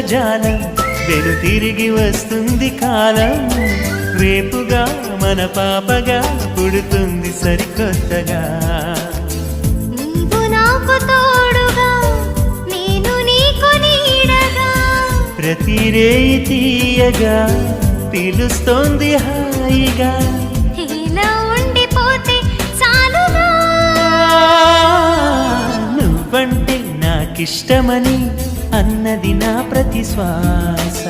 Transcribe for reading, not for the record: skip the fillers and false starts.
ఇంద్రజాలం వెను తిరిగి వస్తుంది కాలం రేపుగా మన పాపగా పుడుతుంది సరికొత్తగా నీవు నాకు తోడుగా నేను నీకు నీడగా ప్రతి రేయి తీయగా పిలుస్తోంది హాయిగా ఇలా ఉండిపోతే చాలుగా నువ్వంటే నాకిష్టమని అన్నది నా ప్రతి శ్వాస